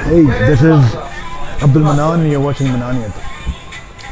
Hey, this is Abdul Manan, you're watching Mananiyat.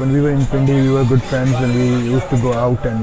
When we were in Pindi, we were good friends and we used to go out and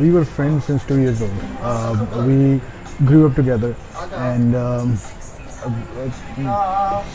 we were friends since 2 years old. We grew up together and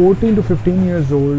14 to 15 years old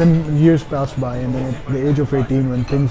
10 years passed by and then at the age of 18 when things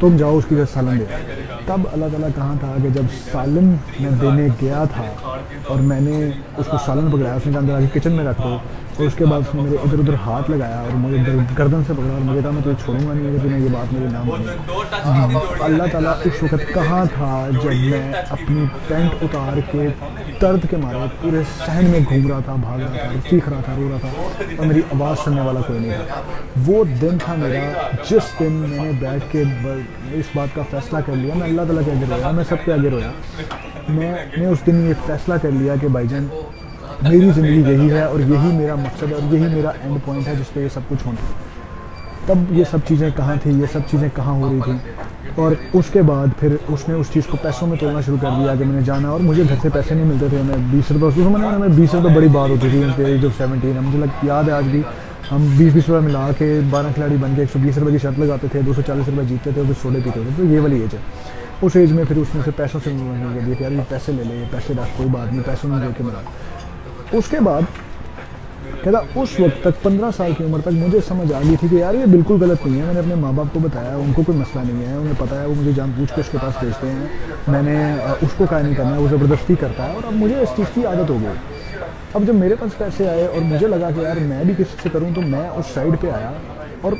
تم جاؤ اس کی جگہ سالن دے. تب اللہ تعالیٰ کہاں تھا کہ جب سالن میں دینے گیا تھا اور میں نے اس کو سالن پکڑایا, اس نے کہا اندر آ کے کچن میں رکھ دو, اور اس کے بعد اس نے میرے ادھر ادھر ہاتھ لگایا اور مجھے گردن سے پکڑا اور مجھے کہا میں تجھے چھوڑوں گا نہیں اگر تمہیں یہ بات میرے نام مانی. اللہ تعالیٰ اس وقت کہاں تھا جب میں اپنی پینٹ اتار کے درد کے مارے پورے صحن میں گھوم رہا تھا, بھاگ رہا تھا, چیخ رہا تھا, رو رہا تھا, اور میری آواز سننے والا کوئی نہیں تھا. وہ دن تھا میرا جس دن میں نے بیٹھ کے اس بات کا فیصلہ کر لیا. میں اللہ تعالیٰ کے آگے رویا, میں سب کے آگے رویا. میں نے اس دن یہ فیصلہ کر لیا کہ بھائی جان میری زندگی یہی ہے اور یہی میرا مقصد ہے اور یہی میرا اینڈ پوائنٹ ہے جس پہ یہ سب کچھ ہونا. تب یہ سب چیزیں کہاں تھیں, یہ سب چیزیں کہاں ہو رہی تھیں. اور اس کے بعد پھر اس نے اس چیز کو پیسوں میں تولنا شروع کر دیا کہ میں نے جانا, اور مجھے گھر سے پیسے نہیں ملتے تھے. میں 20 روپے اس زمانے میں 20 روپے بڑی بات ہوتی تھی ان کے ایج آف 17 ہے. مجھے یاد ہے آج بھی ہم 20 روپے ملا کے 12 کھلاڑی بن کے 120 روپے کی شرط لگاتے تھے, 240 روپے جیتتے تھے اور پھر سوڈے پیتے تھے. تو یہ والی ایج ہے. اس ایج میں پھر اس نے سے پیسوں سے ملنے کے لیے کہ یار یہ پیسے لے لے, یہ پیسے رکھ, کوئی بات نہیں, پیسوں میں دے کے ملا. اس کے بعد کہتا اس وقت تک 15 سال کی عمر تک مجھے سمجھ آ گئی تھی کہ یار یہ بالکل غلط نہیں ہے. میں نے اپنے ماں باپ کو بتایا, ان کو کوئی مسئلہ نہیں ہے, انہیں پتہ ہے, وہ مجھے جان بوجھ کے اس کے پاس بھیجتے ہیں, میں نے اس کو کیا نہیں کرنا ہے, وہ زبردستی کرتا ہے. اور اب مجھے اس چیز کی عادت ہو گئی. اب جب میرے پاس پیسے آئے اور مجھے لگا کہ یار میں بھی کسی سے کروں, تو میں اس سائڈ پہ آیا. اور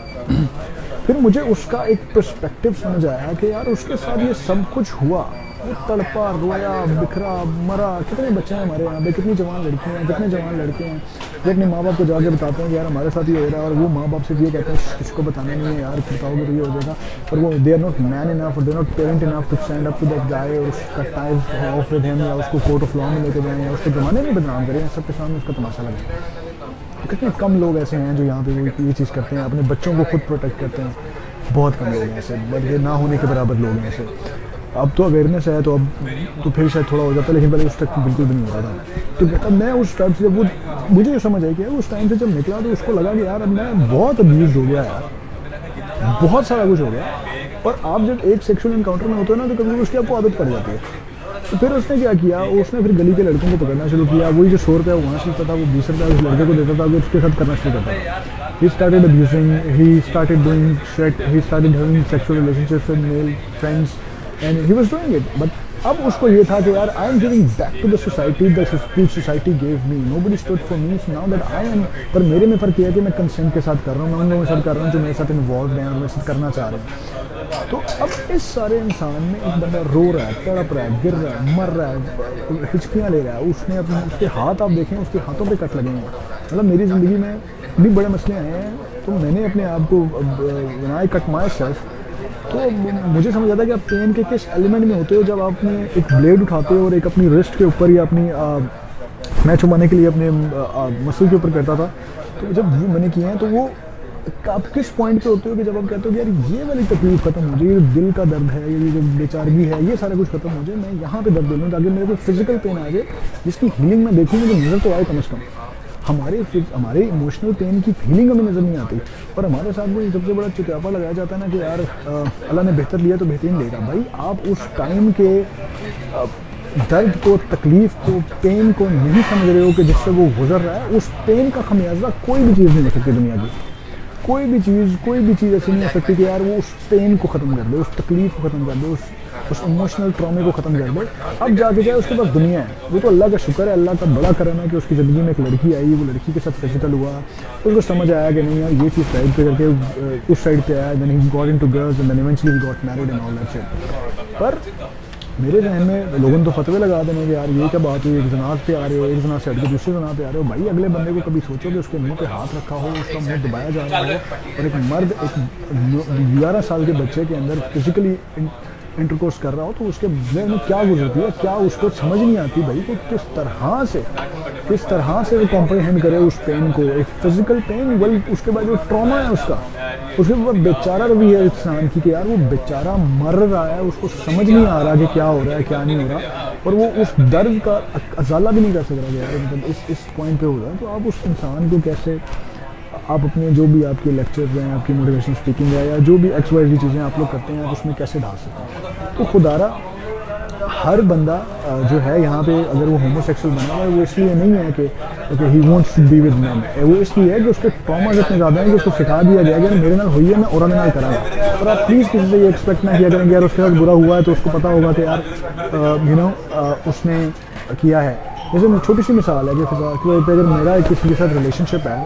پھر مجھے اس کا ایک پرسپیکٹیو سمجھ آیا کہ یار اس کے ساتھ یہ سب کچھ ہوا, وہ تڑپا, رویا, بکھرا, مرا. کتنے بچے ہیں ہمارے یہاں پہ, کتنی جوان لڑکیاں ہیں, کتنے جوان لڑکے ہیں جو اپنے ماں باپ کو جا کے بتاتے ہیں کہ یار ہمارے ساتھ یہ ہو رہا ہے, اور وہ ماں باپ سے یہ کہتے ہیں کسی کو بتانا نہیں ہے یار, بتاؤ گے تو یہ ہو جائے گا. اور وہ they are not man enough, they are not parent enough to stand up to that guy, اور اس کا ٹائپ آف ود ہم, یا اس کو کورٹ آف لا میں لے کے جائیں, یا اس کو زمانے میں بدنام کریں, سب کے سامنے اس کا تماشا لگے. کتنے کم لوگ ایسے ہیں جو یہاں پہ یہ چیز کرتے ہیں, اپنے بچوں کو خود پروٹیکٹ کرتے ہیں. بہت کم لوگ ہیں ایسے, بلکہ نہ ہونے کے برابر لوگ ہیں ایسے. اب تو اویئرنیس ہے تو اب تو پھر شاید تھوڑا ہو جاتا ہے, لیکن پہلے اس تک بالکل بھی نہیں ہوتا تھا. تو اب میں اس ٹائم سے جب وہ مجھے یہ سمجھ آئی کہ اس ٹائم سے جب نکلا تو اس کو لگا کہ یار اب میں بہت ابیوزڈ ہو گیا یار, بہت سارا کچھ ہو گیا. اور آپ جب ایک سیکشل انکاؤنٹر میں ہوتے ہیں نا, تو کبھی اس کی آپ کو عادت پڑ جاتی ہے. تو پھر اس نے کیا کیا, اس نے پھر گلی کے لڑکوں کو پکڑنا شروع کیا. وہی جو 100 روپیہ وہاں سے لیتا تھا, وہ 20 روپیہ اس لڑکے کو دیتا تھا, وہ اس کے ساتھ کرنا شروع کرتا تھا. He started abusing, he started doing shit, he started having sexual relationships with male friends, and he was doing it. But اب اس کو یہ تھا کہ یار I am giving back to the society, the society gave me, nobody stood for me, so now that I am. پر میرے میں فرق یہ ہے کہ میں کنسنٹ کے ساتھ کر رہا ہوں, میں ان لوگوں کے ساتھ کر رہا ہوں جو میرے ساتھ انوالوڈ ہیں اور میرے ساتھ کرنا چاہ رہے ہیں. تو اب اس سارے انسان میں ایک بندہ رو رہا ہے, تڑپ رہا ہے, گر رہا ہے, مر رہا ہے, ہچکیاں لے رہا ہے. اس نے اپنے اس کے ہاتھ آپ دیکھیں, اس کے ہاتھوں پہ کٹ لگے ہیں. مطلب میری زندگی میں بھی بڑے مسئلے آئے ہیں, تو میں نے اپنے آپ کو when I cut myself, تو مجھے سمجھ آتا ہے کہ آپ پین کے کس ایلیمنٹ میں ہوتے ہو. جب آپ نے ایک بلیڈ اٹھاتے ہو اور ایک اپنی رسٹ کے اوپر یا اپنی میں چھپانے کے لیے اپنے مسل کے اوپر کرتا تھا, تو جب وہ میں نے کیے ہیں تو وہ آپ کس پوائنٹ پہ ہوتے ہو کہ جب آپ کہتے ہو کہ یار یہ والی تکلیف ختم ہو جائے, یہ دل کا درد ہے, یہ جو بیچارگی ہے, یہ سارا کچھ ختم ہو جائے, میں یہاں پہ درد دے لوں تاکہ میرے کو فزیکل پین آ جائے جس کی ہیلنگ میں دیکھوں مجھے نظر تو آئے کم از کم. ہمارے ایموشنل پین کی فیلنگ ہمیں نظر نہیں آتی, اور ہمارے ساتھ وہ سب سے بڑا چتاپا لگایا جاتا ہے نا کہ یار اللہ نے بہتر لیا تو بہترین لے گا. بھائی آپ اس ٹائم کے درد کو, تکلیف کو, پین کو نہیں سمجھ رہے ہو کہ جس سے وہ گزر رہا ہے. اس پین کا خمیازہ کوئی بھی چیز نہیں ہو سکتی دنیا کی, کوئی بھی چیز ایسی نہیں ہو سکتی کہ یار وہ اس پین کو ختم کر دے, اس تکلیف کو ختم کر دے, اس ایموشنل ٹرامے کو ختم کر دے. اب جا کے جائے اس کے پاس دنیا ہے, وہ تو اللہ کا شکر ہے, اللہ کا بڑا کرم ہے کہ اس کی زندگی میں ایک لڑکی آئی, وہ لڑکی کے ساتھ فزیکل ہوا, اس کو سمجھ آیا کہ نہیں یار یہ چیز سائڈ پہ کر کے اس سائڈ پہ آیا, then he got into girls and then eventually he got married and all that shit. پر میرے ذہن میں لوگوں تو فتوے لگا دینے کہ یار یہ کیا بات ہوئی, ایک زناز پہ آ رہے ہو, ایک زناز سے ہٹ کے دوسرے زناز پہ آ رہے ہو. بھائی اگلے بندے کو کبھی سوچو کہ اس کے منہ پہ ہاتھ رکھا ہو, اس کا منہ دبایا جا رہا ہو, اور ایک مرد ایک 11 سال کے بچے کے اندر فزیکلی انٹرکورس کر رہا ہو, تو اس کے ذہن میں کیا گزرتی ہے, کیا اس کو سمجھ نہیں آتی بھائی کہ کس طرح سے وہ کمپریہینڈ کرے اس پین کو, ایک فزیکل پین, اس کے بعد جو ٹراما ہے اس کے بعد بیچارہ روی ہے انسان کی کہ یار وہ بیچارہ مر رہا ہے, اس کو سمجھ نہیں آ رہا کہ کیا ہو رہا ہے کیا نہیں ہو رہا, اور وہ اس درد کا ازالہ بھی نہیں کر سک رہا کہ یار مطلب اس پوائنٹ پہ ہو رہا ہے. تو آپ اس انسان کو کیسے, آپ اپنے جو بھی آپ کے لیکچرز ہیں, آپ کی موٹیویشن اسپیکنگ ہے, یا جو بھی ایکس وائی زیڈ چیزیں آپ لوگ کرتے ہیں, آپ اس میں کیسے ڈال سکتے ہیں. تو خدا را ہر بندہ جو ہے یہاں پہ اگر وہ ہومو سیکسول بنا ہوا ہے وہ اس لیے نہیں ہے کہ he wants to be with man, وہ اس لیے ہے کہ اس کے ٹراماز اتنے زیادہ ہیں کہ اس کو سکھا دیا گیا کہ میرے نال ہوئی ہے میں اور نال کرا گا. اور آپ پلیز کسی سے یہ ایکسپیکٹ نہ کیا کریں کہ یار اس کے ساتھ برا ہوا ہے تو اس کو پتہ ہوگا کہ یار یو نو اس نے کیا ہے. جیسے چھوٹی سی مثال ہے کہ اگر میرا کسی کے ساتھ ریلیشن شپ ہے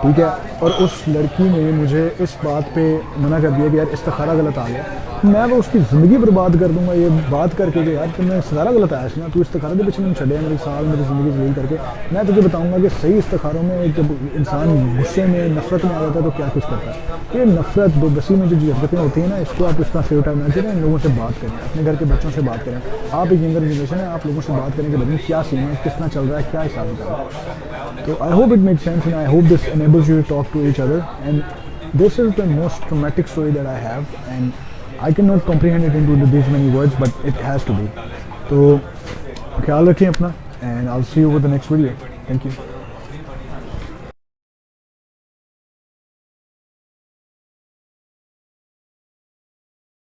ٹھیک ہے اور اس لڑکی نے مجھے اس بات پہ منع کر دیا کہ یار استخارہ غلط آ گیا، میں وہ اس کی زندگی برباد کر دوں گا یہ بات کر کے کہ یار تم نے استخارہ غلط آیا نا، تو استخارہ کے پیچھے میں چھڑے میری سال میری زندگی ذلیل کر کے. میں تجھے بتاؤں گا کہ صحیح استخاروں میں جب انسان غصے میں نفرت میں آ جاتا ہے تو کیا کچھ کرتا ہے. یہ نفرت بے بسی میں جو حرکتیں ہوتی ہیں نا اس کو آپ اس طرح سے اٹھا نہ کریں، ان لوگوں سے بات کریں، اپنے گھر کے بچوں سے بات کریں. آپ ایک ینگر جنریشن ہے، آپ لوگوں سے بات کریں کہ بھائی کیا سین ہے، کس طرح چل رہا ہے، کیا حساب کتاب ہے. تو I hope it make sense and I hope this enables you to talk to each other and this is the most traumatic story that I have and I cannot comprehend it into these many words, but it has to be. تو خیال رکھیں اپنا and I'll see you with the next video. Thank you.